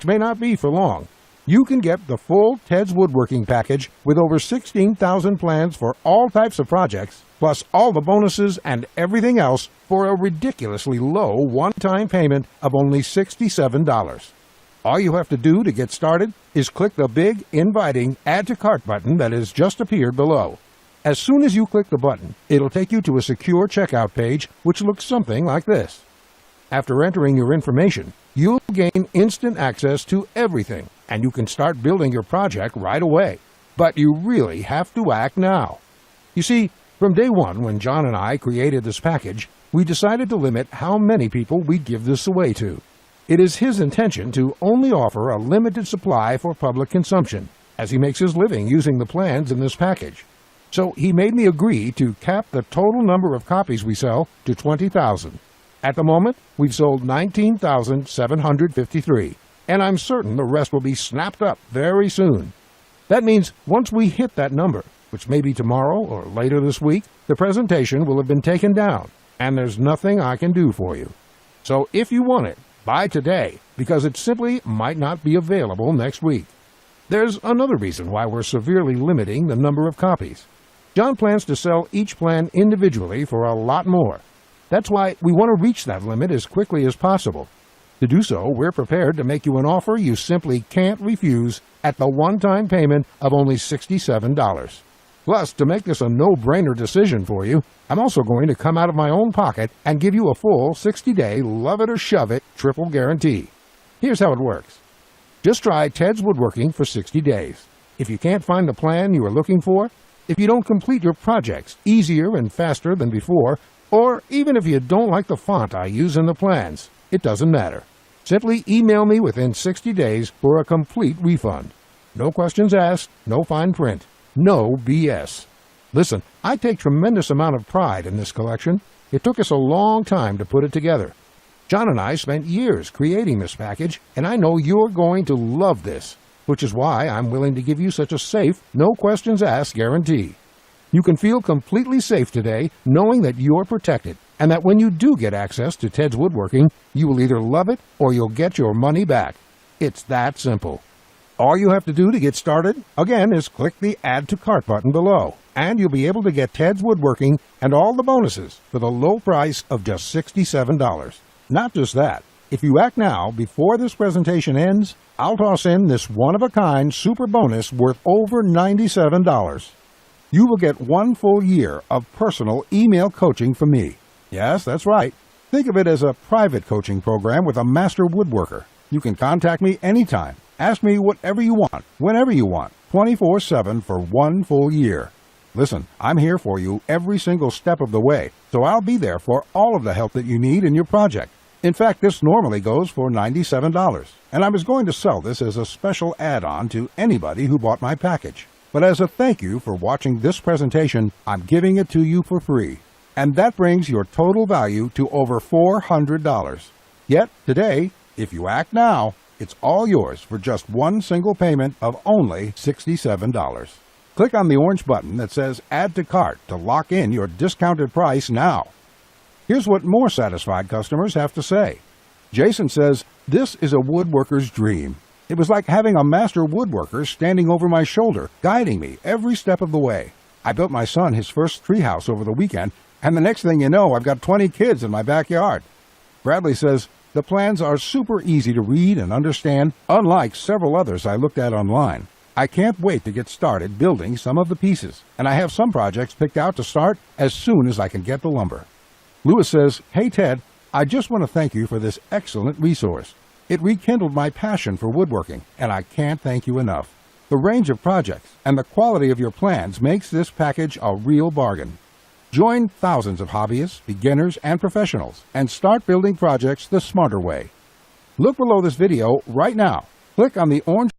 which may not be for long. You can get the full Ted's Woodworking package with over 16,000 plans for all types of projects, plus all the bonuses and everything else for a ridiculously low one-time payment of only $67. All you have to do to get started is click the big, inviting Add to Cart button that has just appeared below. As soon as you click the button, it'll take you to a secure checkout page, which looks something like this. After entering your information, you'll gain instant access to everything, and you can start building your project right away. But you really have to act now. You see, from day one when John and I created this package, we decided to limit how many people we'd give this away to. It is his intention to only offer a limited supply for public consumption, as he makes his living using the plans in this package. So he made me agree to cap the total number of copies we sell to 20,000. At the moment, we've sold 19,753, and I'm certain the rest will be snapped up very soon. That means once we hit that number, which may be tomorrow or later this week, the presentation will have been taken down, and there's nothing I can do for you. So if you want it, buy today, because it simply might not be available next week. There's another reason why we're severely limiting the number of copies. John plans to sell each plan individually for a lot more. That's why we want to reach that limit as quickly as possible. To do so, we're prepared to make you an offer you simply can't refuse at the one-time payment of only $67. Plus, to make this a no-brainer decision for you, I'm also going to come out of my own pocket and give you a full 60-day love-it-or-shove-it triple guarantee. Here's how it works. Just try Ted's Woodworking for 60 days. If you can't find the plan you are looking for, if you don't complete your projects easier and faster than before, or even if you don't like the font I use in the plans, it doesn't matter. Simply email me within 60 days for a complete refund. No questions asked, no fine print, no BS. Listen, I take tremendous amount of pride in this collection. It took us a long time to put it together. John and I spent years creating this package, and I know you're going to love this, which is why I'm willing to give you such a safe, no questions asked guarantee. You can feel completely safe today knowing that you're protected, and that when you do get access to Ted's Woodworking, you will either love it or you'll get your money back. It's that simple. All you have to do to get started, again, is click the Add to Cart button below, and you'll be able to get Ted's Woodworking and all the bonuses for the low price of just $67. Not just that, if you act now before this presentation ends, I'll toss in this one-of-a-kind super bonus worth over $97. You will get 1 full year of personal email coaching from me. Yes, that's right. Think of it as a private coaching program with a master woodworker. You can contact me anytime. Ask me whatever you want, whenever you want, 24/7 for 1 full year. Listen, I'm here for you every single step of the way, so I'll be there for all of the help that you need in your project. In fact, this normally goes for $97, and I was going to sell this as a special add-on to anybody who bought my package. But as a thank you for watching this presentation, I'm giving it to you for free. And that brings your total value to over $400. Yet, today, if you act now, it's all yours for just one single payment of only $67. Click on the orange button that says Add to Cart to lock in your discounted price now. Here's what more satisfied customers have to say. Jason says, "This is a woodworker's dream. It was like having a master woodworker standing over my shoulder, guiding me every step of the way. I built my son his first treehouse over the weekend, and the next thing you know, I've got 20 kids in my backyard." Bradley says, "The plans are super easy to read and understand, unlike several others I looked at online. I can't wait to get started building some of the pieces, and I have some projects picked out to start as soon as I can get the lumber." Lewis says, "Hey Ted, I just want to thank you for this excellent resource. It rekindled my passion for woodworking, and I can't thank you enough. The range of projects and the quality of your plans makes this package a real bargain. Join thousands of hobbyists, beginners, and professionals, and start building projects the smarter way." Look below this video right now. Click on the orange